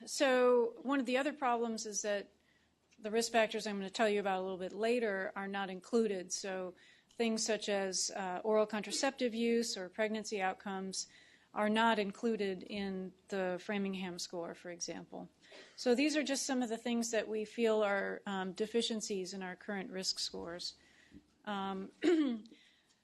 So one of the other problems is that the risk factors I'm going to tell you about a little bit later are not included. So things such as oral contraceptive use or pregnancy outcomes are not included in the Framingham score, for example. So these are just some of the things that we feel are deficiencies in our current risk scores.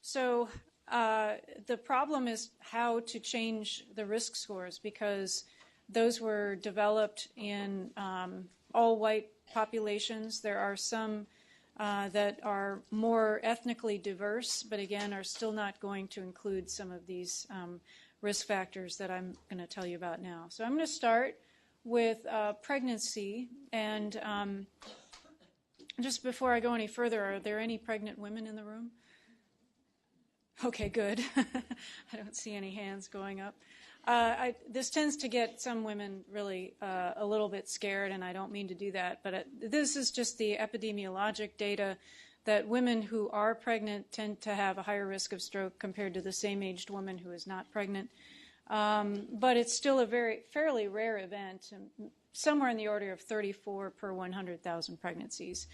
So the problem is how to change the risk scores, because those were developed in all-white populations. There are some that are more ethnically diverse, but again are still not going to include some of these risk factors that I'm going to tell you about now. So I'm going to start with pregnancy. And just before I go any further, are there any pregnant women in the room? Okay, good. I don't see any hands going up. This tends to get some women really a little bit scared, and I don't mean to do that, but this is just the epidemiologic data that women who are pregnant tend to have a higher risk of stroke compared to the same-aged woman who is not pregnant. But it's still a fairly rare event, somewhere in the order of 34 per 100,000 pregnancies.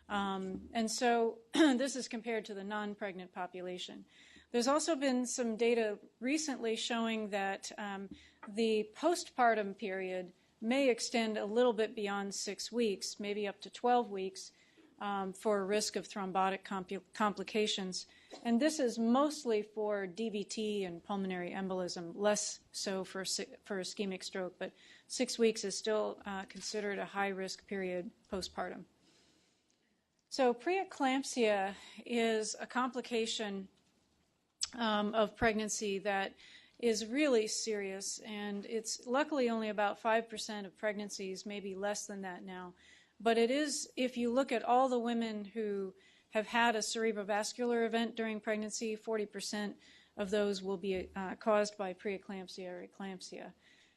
And so this is compared to the non-pregnant population. There's also been some data recently showing that the postpartum period may extend a little bit beyond 6 weeks, maybe up to 12 weeks, for risk of thrombotic complications. And this is mostly for DVT and pulmonary embolism, less so for ischemic stroke, but 6 weeks is still considered a high-risk period postpartum. So preeclampsia is a complication of pregnancy that is really serious, and it's luckily only about 5% of pregnancies, maybe less than that now. But it is, if you look at all the women who have had a cerebrovascular event during pregnancy, 40% of those will be caused by preeclampsia or eclampsia.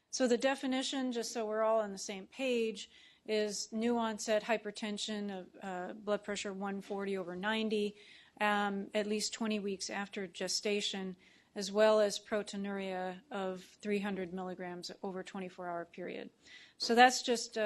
So the definition, just so we're all on the same page, is new onset hypertension of blood pressure 140/90, at least 20 weeks after gestation, as well as proteinuria of 300 milligrams over a 24-hour period. So that's just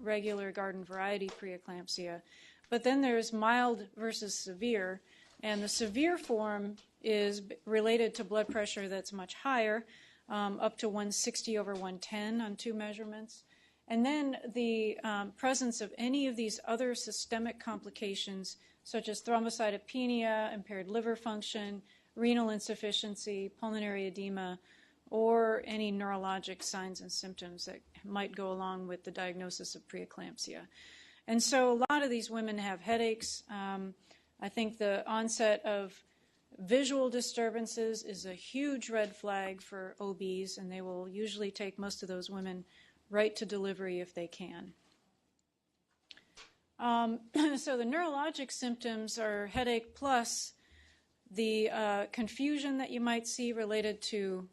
regular garden variety preeclampsia. But then there's mild versus severe, and the severe form is related to blood pressure that's much higher, up to 160/110 on 2 measurements. And then the presence of any of these other systemic complications, such as thrombocytopenia, impaired liver function, renal insufficiency, pulmonary edema, or any neurologic signs and symptoms that might go along with the diagnosis of preeclampsia. And so a lot of these women have headaches. I think the onset of visual disturbances is a huge red flag for OBs, and they will usually take most of those women right to delivery if they can. So the neurologic symptoms are headache plus the confusion that you might see related to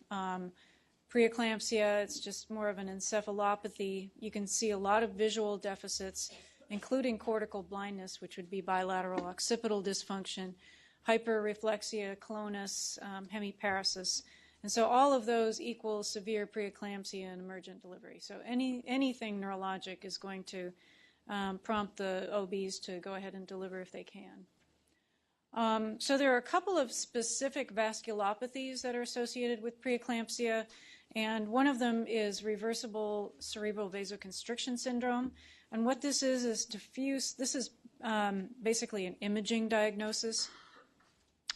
preeclampsia. It's just more of an encephalopathy. You can see a lot of visual deficits, including cortical blindness, which would be bilateral occipital dysfunction, hyperreflexia, clonus, hemiparesis. And so all of those equal severe preeclampsia and emergent delivery. So anything neurologic is going to prompt the OBs to go ahead and deliver if they can. So there are a couple of specific vasculopathies that are associated with preeclampsia, and one of them is reversible cerebral vasoconstriction syndrome. And what this is diffuse. This is basically an imaging diagnosis,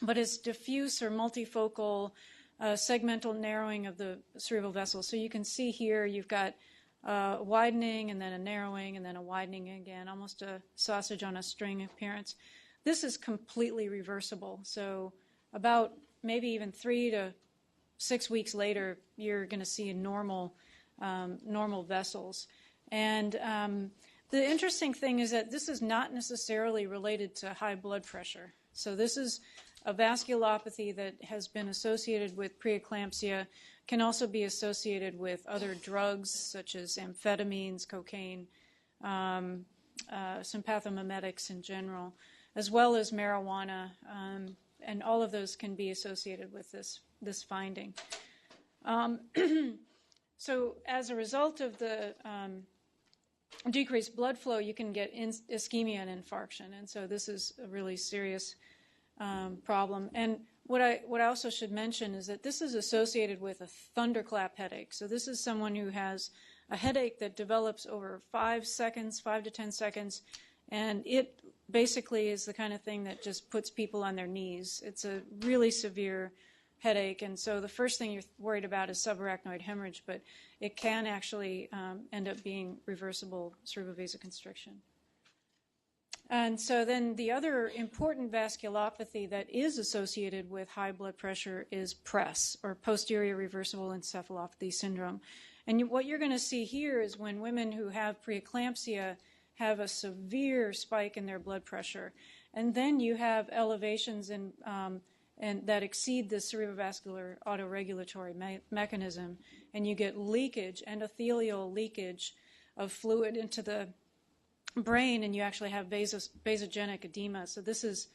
but it's diffuse or multifocal segmental narrowing of the cerebral vessels. So you can see here you've got widening and then a narrowing and then a widening again, almost a sausage on a string appearance. This is completely reversible. So about maybe even 3 to 6 weeks later, you're going to see normal vessels. And the interesting thing is that this is not necessarily related to high blood pressure. So this is a vasculopathy that has been associated with preeclampsia, can also be associated with other drugs such as amphetamines, cocaine, sympathomimetics in general, as well as marijuana, and all of those can be associated with this finding. So as a result of the decreased blood flow, you can get ischemia and infarction. And so this is a really serious problem. And what I also should mention is that this is associated with a thunderclap headache. So this is someone who has a headache that develops over 5 to 10 seconds, and it basically is the kind of thing that just puts people on their knees. It's a really severe headache, and so the first thing you're worried about is subarachnoid hemorrhage, but it can actually end up being reversible cerebral vasoconstriction. And so then the other important vasculopathy that is associated with high blood pressure is PRES, or posterior reversible encephalopathy syndrome. And what you're going to see here is when women who have preeclampsia have a severe spike in their blood pressure, and then you have elevations in and that exceed the cerebrovascular autoregulatory mechanism, and you get leakage, endothelial leakage of fluid into the brain, and you actually have vasogenic edema. So this is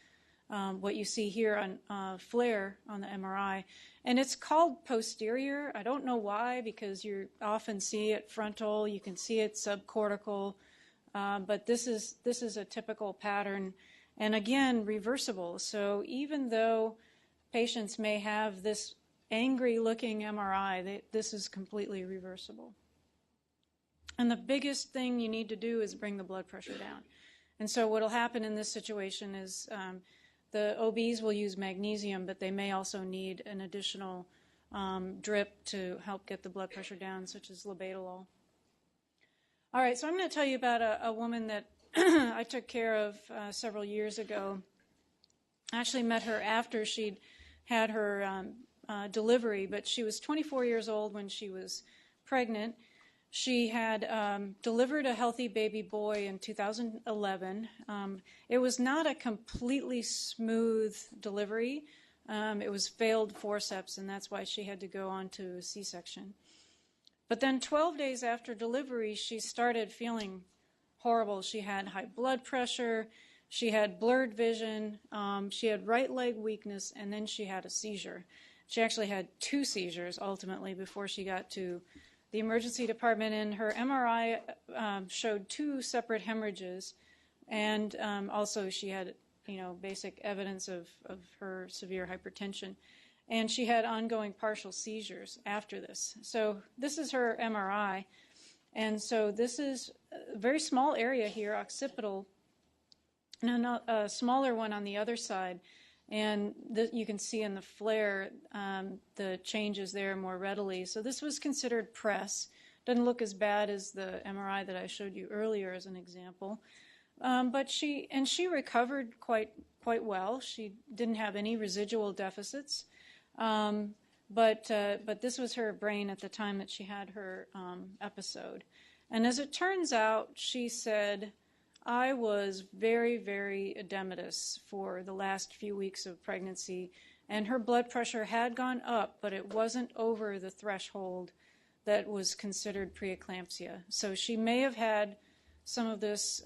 what you see here on FLAIR on the MRI. And it's called posterior. I don't know why, because you often see it frontal, you can see it subcortical, but this is a typical pattern. And again, reversible. So even though patients may have this angry-looking MRI, this is completely reversible. And the biggest thing you need to do is bring the blood pressure down. And so what will happen in this situation is the OBs will use magnesium, but they may also need an additional drip to help get the blood pressure down, such as labetalol. All right, so I'm going to tell you about a woman that I took care of several years ago. I actually met her after she'd had her delivery, but she was 24 years old when she was pregnant. She had delivered a healthy baby boy in 2011. It was not a completely smooth delivery. It was failed forceps, and that's why she had to go on to a C-section. But then 12 days after delivery, she started feeling horrible. She had high blood pressure. She had blurred vision. She had right leg weakness, and then she had a seizure. She actually had 2 seizures ultimately before she got to the emergency department, and her MRI showed 2 separate hemorrhages, and also she had, basic evidence of her severe hypertension, and she had ongoing partial seizures after this. So this is her MRI, and so this is a very small area here, occipital, and a smaller one on the other side. And you can see in the FLAIR the changes there more readily. So this was considered PRES. Doesn't look as bad as the MRI that I showed you earlier as an example. But she recovered quite well. She didn't have any residual deficits. But this was her brain at the time that she had her episode. And as it turns out, she said, I was very, very edematous for the last few weeks of pregnancy, and her blood pressure had gone up, but it wasn't over the threshold that was considered preeclampsia. So she may have had some of this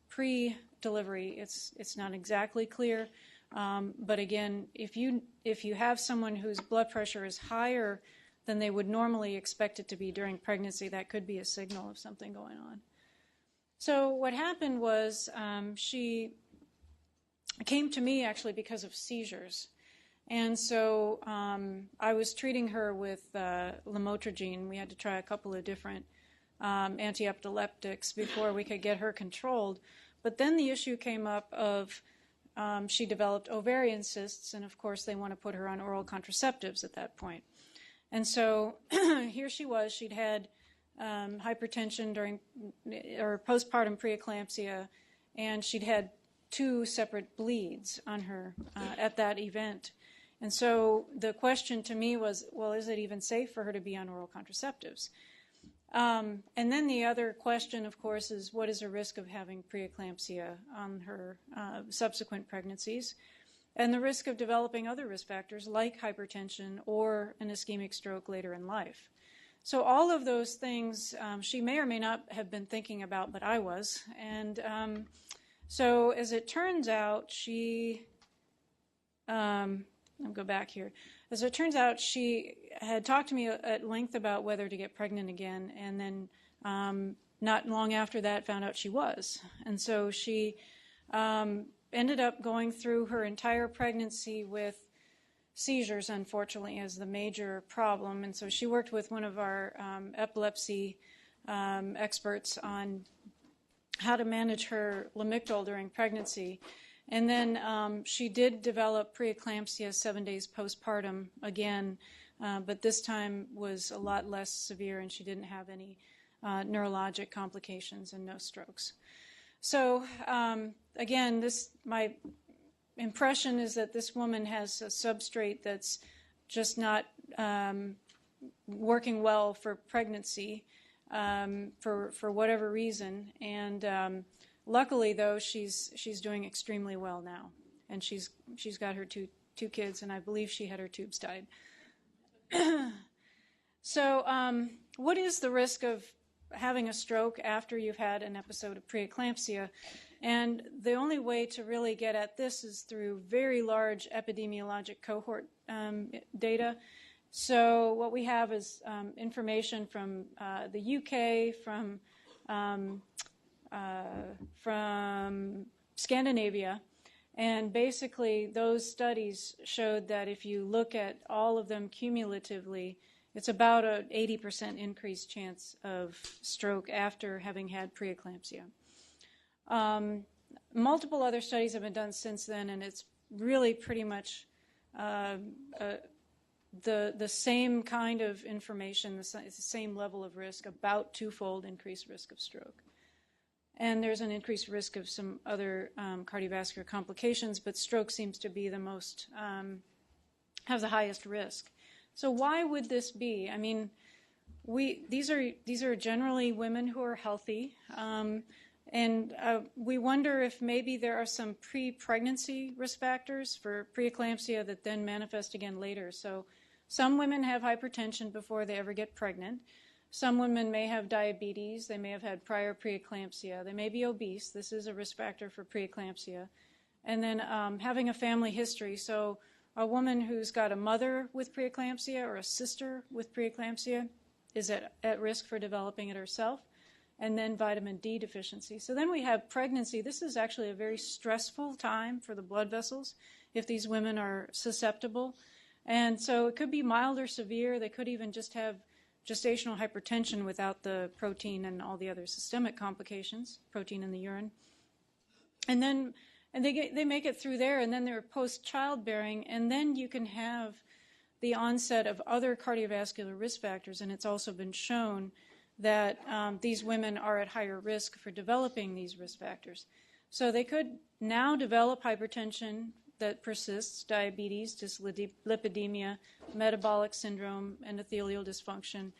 pre-delivery. It's not exactly clear, but again, if you have someone whose blood pressure is higher than they would normally expect it to be during pregnancy, that could be a signal of something going on. So what happened was she came to me actually because of seizures. And so I was treating her with lamotrigine. We had to try a couple of different anti-epileptics before we could get her controlled. But then the issue came up of she developed ovarian cysts, and of course they want to put her on oral contraceptives at that point. And so here she was. She'd had hypertension during or postpartum preeclampsia, and she'd had 2 separate bleeds on her at that event. And so the question to me was, well, is it even safe for her to be on oral contraceptives? And then the other question, of course, is what is the risk of having preeclampsia on her subsequent pregnancies, and the risk of developing other risk factors like hypertension or an ischemic stroke later in life. So all of those things she may or may not have been thinking about, but I was. And so as it turns out, I'll go back here. As it turns out, she had talked to me at length about whether to get pregnant again, and then not long after that found out she was. And so she ended up going through her entire pregnancy with seizures, unfortunately, as the major problem. And so she worked with one of our epilepsy experts on how to manage her lamictal during pregnancy. And then she did develop preeclampsia 7 days postpartum again, but this time was a lot less severe, and she didn't have any neurologic complications and no strokes. So again, my impression is that this woman has a substrate that's just not working well for pregnancy for whatever reason. And luckily, though, she's doing extremely well now, and she's got her two kids, and I believe she had her tubes tied. So what is the risk of having a stroke after you've had an episode of preeclampsia? And the only way to really get at this is through very large epidemiologic cohort data. So what we have is information from the UK, from Scandinavia, and basically those studies showed that if you look at all of them cumulatively, it's about an 80% increased chance of stroke after having had preeclampsia. Multiple other studies have been done since then, and it's really pretty much the same kind of information, the same level of risk, about twofold increased risk of stroke. And there's an increased risk of some other cardiovascular complications, but stroke seems to be the most, have the highest risk. So why would this be? I mean, these are generally women who are healthy, and we wonder if maybe there are some pre-pregnancy risk factors for preeclampsia that then manifest again later. So some women have hypertension before they ever get pregnant. Some women may have diabetes. They may have had prior preeclampsia. They may be obese. This is a risk factor for preeclampsia. And then having a family history. So a woman who's got a mother with preeclampsia or a sister with preeclampsia is at risk for developing it herself. And then vitamin D deficiency. So then we have pregnancy. This is actually a very stressful time for the blood vessels if these women are susceptible. And so it could be mild or severe. They could even just have gestational hypertension without the protein and all the other systemic complications, protein in the urine. And they make it through there, and then they're post-childbearing, and then you can have the onset of other cardiovascular risk factors, and it's also been shown that these women are at higher risk for developing these risk factors. So they could now develop hypertension that persists, diabetes, dyslipidemia, metabolic syndrome, endothelial dysfunction.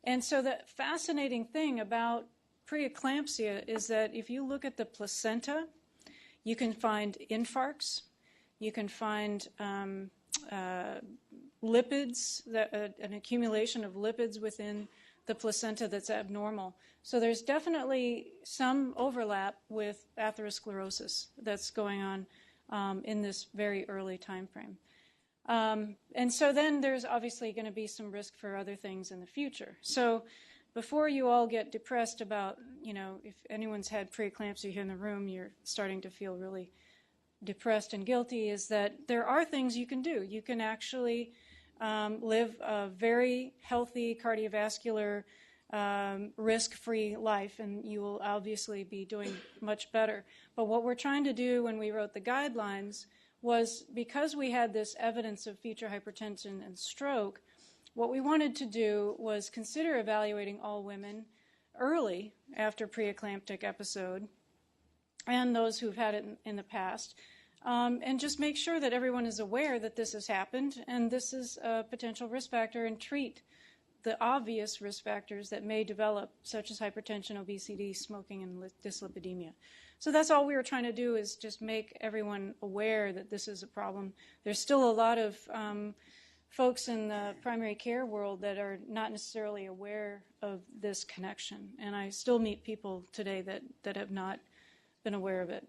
And so the fascinating thing about preeclampsia is that if you look at the placenta, you can find infarcts, you can find lipids, an accumulation of lipids within the placenta that's abnormal. So there's definitely some overlap with atherosclerosis that's going on in this very early time frame. And so then there's obviously going to be some risk for other things in the future. So before you all get depressed about, if anyone's had preeclampsia here in the room, you're starting to feel really depressed and guilty, is that there are things you can do. You can actually live a very healthy cardiovascular risk-free life, and you will obviously be doing much better. But what we're trying to do when we wrote the guidelines was, because we had this evidence of future hypertension and stroke, what we wanted to do was consider evaluating all women early after preeclamptic episode and those who've had it in the past, and just make sure that everyone is aware that this has happened and this is a potential risk factor, and treat the obvious risk factors that may develop, such as hypertension, obesity, smoking, and dyslipidemia. So that's all we were trying to do, is just make everyone aware that this is a problem. There's still a lot of folks in the primary care world that are not necessarily aware of this connection, and I still meet people today that have not been aware of it.